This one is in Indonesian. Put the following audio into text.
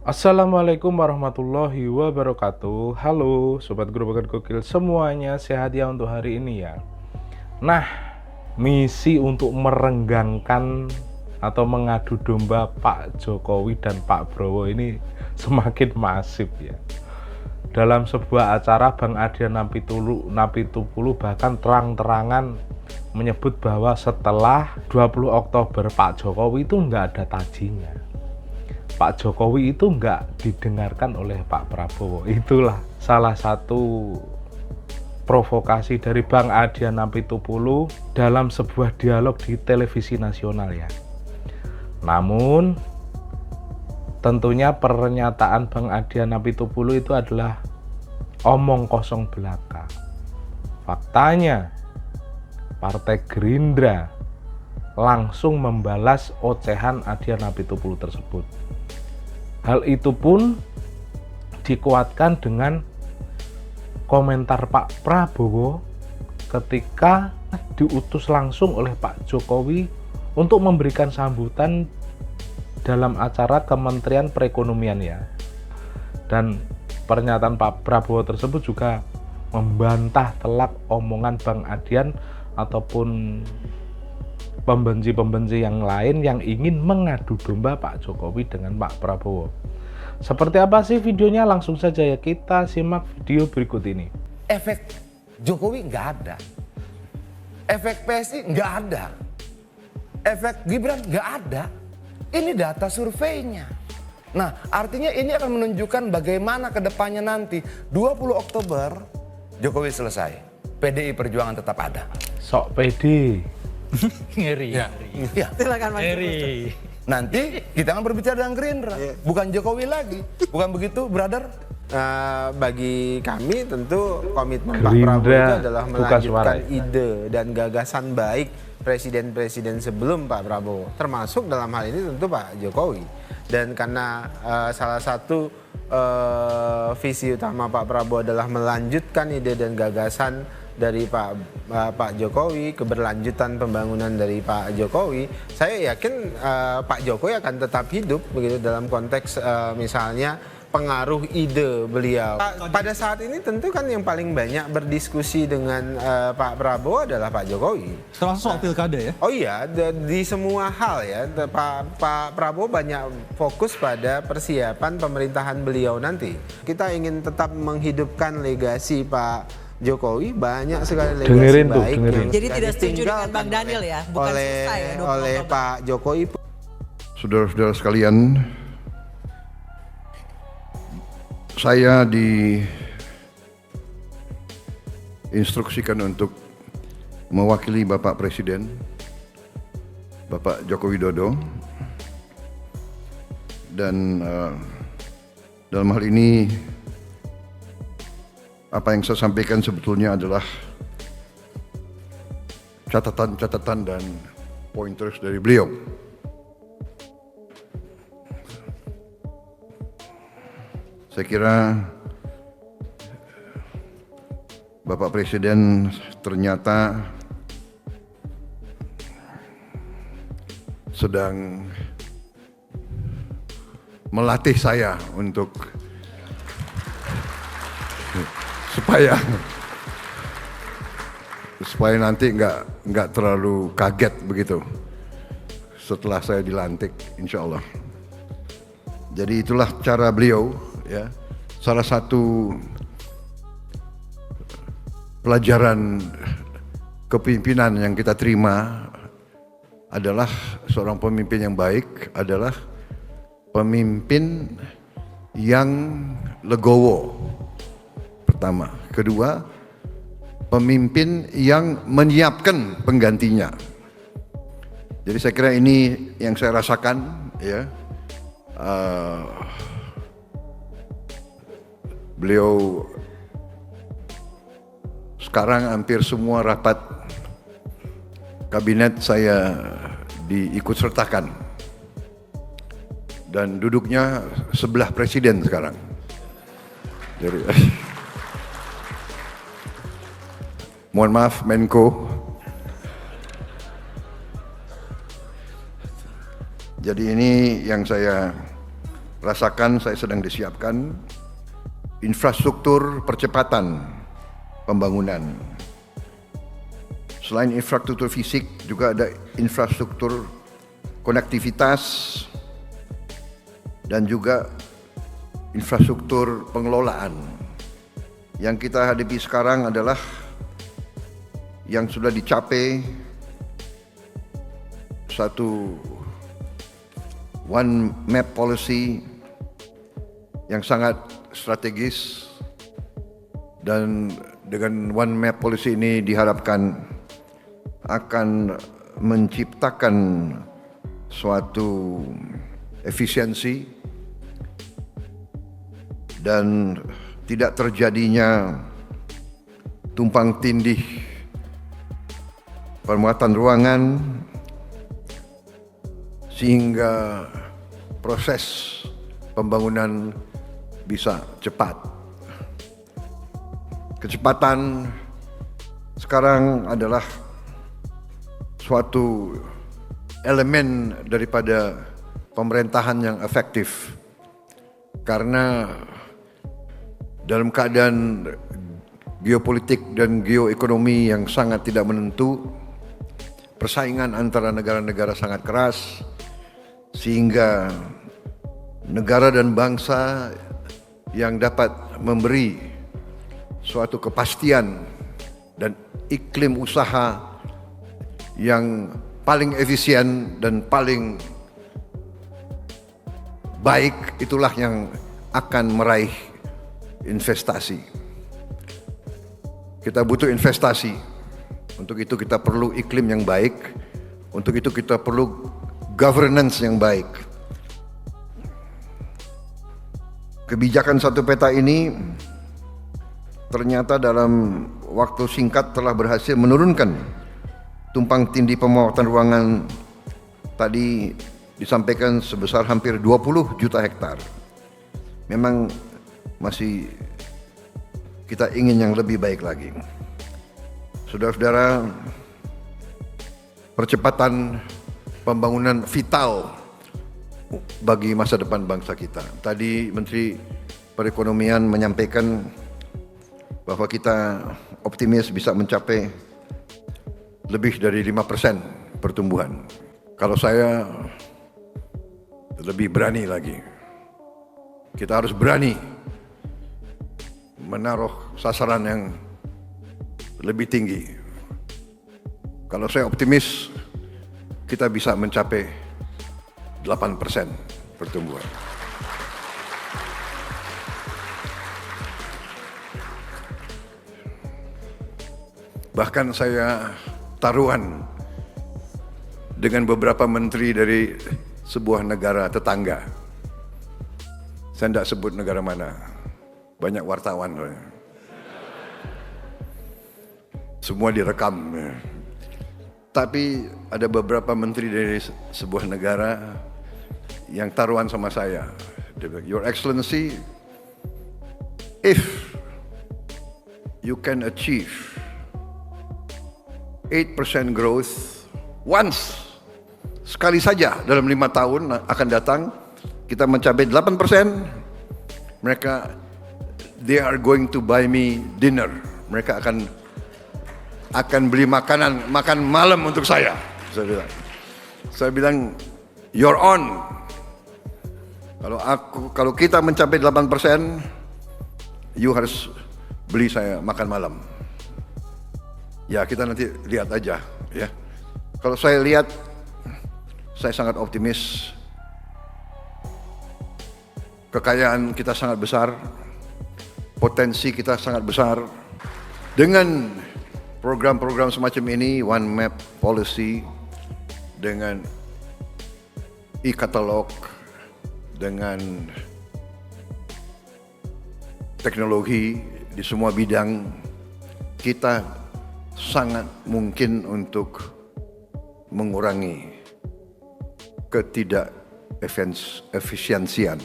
Assalamualaikum warahmatullahi wabarakatuh. Halo Sobat Guru Bakat Gokil semuanya, sehat ya untuk hari ini ya. Nah, misi untuk merenggangkan atau mengadu domba Pak Jokowi dan Pak Prabowo ini semakin masif ya. Dalam sebuah acara Bang Adian Napitupulu bahkan terang-terangan menyebut bahwa setelah 20 Oktober Pak Jokowi itu nggak ada tajinya. Pak Jokowi itu nggak didengarkan oleh Pak Prabowo. Itulah salah satu provokasi dari Bang Adian Napitupulu dalam sebuah dialog di televisi nasional ya. Namun tentunya pernyataan Bang Adian Napitupulu itu adalah omong kosong belaka. Faktanya Partai Gerindra langsung membalas ocehan Adian Napitupulu tersebut. Hal itu pun dikuatkan dengan komentar Pak Prabowo ketika diutus langsung oleh Pak Jokowi untuk memberikan sambutan dalam acara Kementerian Perekonomian ya. Dan pernyataan Pak Prabowo tersebut juga membantah telak omongan Bang Adian ataupun pembenci-pembenci yang lain yang ingin mengadu domba Pak Jokowi dengan Pak Prabowo. Seperti apa sih videonya? Langsung saja ya kita simak video berikut ini. Efek Jokowi nggak ada, efek PSI nggak ada, efek Gibran nggak ada. Ini data surveinya. Nah, artinya ini akan menunjukkan bagaimana kedepannya nanti 20 Oktober Jokowi selesai, PDI Perjuangan tetap ada. Sok pede. Ngeri. Ya. Silakan Mas. Ngeri. Nanti kita akan berbicara dengan Gerindra, bukan Jokowi lagi. Bukan begitu, brother? Bagi kami tentu komitmen Pak Gerindra Prabowo itu adalah buka melanjutkan suara. ide dan gagasan baik presiden-presiden sebelum Pak Prabowo, termasuk dalam hal ini tentu Pak Jokowi. Dan karena salah satu visi utama Pak Prabowo adalah melanjutkan ide dan gagasan dari Pak Jokowi, keberlanjutan pembangunan dari Pak Jokowi, saya yakin Pak Jokowi akan tetap hidup begitu dalam konteks misalnya pengaruh ide beliau. Pada saat ini tentu kan yang paling banyak berdiskusi dengan Pak Prabowo adalah Pak Jokowi. Termasuk soal pilkada ya? Oh iya, di semua hal ya, Pak Prabowo banyak fokus pada persiapan pemerintahan beliau nanti. Kita ingin tetap menghidupkan legasi Pak Jokowi, banyak sekali legasi Dengerin tuh, baik dengerin. yang Jadi sudah tidak setuju dengan ditinggalkan Bang Daniel ya, bukan oleh selesai ya 20 oleh Oktober. Pak Jokowi. Saudara-saudara sekalian, saya diinstruksikan untuk mewakili Bapak Presiden, Bapak Joko Widodo, dan dalam hal ini apa yang saya sampaikan sebetulnya adalah catatan-catatan dan pointers dari beliau. Saya kira Bapak Presiden ternyata sedang melatih saya untuk supaya nanti nggak terlalu kaget begitu setelah saya dilantik, insya Allah. Jadi itulah cara beliau ya. Salah satu pelajaran kepemimpinan yang kita terima adalah seorang pemimpin yang baik adalah pemimpin yang legowo. Pertama, kedua, pemimpin yang menyiapkan penggantinya. Jadi saya kira ini yang saya rasakan ya. Beliau sekarang hampir semua rapat kabinet saya diikut sertakan dan duduknya sebelah presiden sekarang. Jadi mohon maaf Menko. Jadi ini yang saya rasakan saya sedang disiapkan infrastruktur percepatan pembangunan. Selain infrastruktur fisik, juga ada infrastruktur konektivitas dan juga infrastruktur pengelolaan. Yang kita hadapi sekarang adalah yang sudah dicapai satu one map policy yang sangat strategis, dan dengan one map policy ini diharapkan akan menciptakan suatu efisiensi dan tidak terjadinya tumpang tindih pemuatan ruangan, sehingga proses pembangunan bisa cepat. Kecepatan sekarang adalah suatu elemen daripada pemerintahan yang efektif, karena dalam keadaan geopolitik dan geoekonomi yang sangat tidak menentu, persaingan antara negara-negara sangat keras, sehingga negara dan bangsa yang dapat memberi suatu kepastian dan iklim usaha yang paling efisien dan paling baik, itulah yang akan meraih investasi. Kita butuh investasi. Untuk itu kita perlu iklim yang baik. Untuk itu kita perlu governance yang baik. Kebijakan satu peta ini ternyata dalam waktu singkat telah berhasil menurunkan tumpang tindih pemuatan ruangan tadi disampaikan sebesar hampir 20 juta hektar. Memang masih kita ingin yang lebih baik lagi. Saudara-saudara, percepatan pembangunan vital bagi masa depan bangsa kita. Tadi Menteri Perekonomian menyampaikan bahwa kita optimis bisa mencapai lebih dari 5% pertumbuhan. Kalau saya lebih berani lagi. Kita harus berani menaruh sasaran yang lebih tinggi. Kalau saya optimis, kita bisa mencapai 8% pertumbuhan. Bahkan saya taruhan dengan beberapa menteri dari sebuah negara tetangga. Saya tidak sebut negara mana, banyak wartawan. Semua direkam. Tapi ada beberapa menteri dari sebuah negara yang taruhan sama saya. Dia bilang, Your Excellency, if you can achieve 8% growth once, sekali saja dalam 5 tahun akan datang, kita mencapai 8%, mereka, they are going to buy me dinner. Mereka akan beli makan malam untuk saya. Saya bilang, you're on. Kalau kita mencapai 8%, you harus beli saya makan malam. Ya, kita nanti lihat aja, ya. Kalau saya lihat, saya sangat optimis. Kekayaan kita sangat besar, potensi kita sangat besar. Dengan program-program semacam ini, One Map Policy, dengan e-katalog, dengan teknologi di semua bidang, kita sangat mungkin untuk mengurangi ketidakefisiensian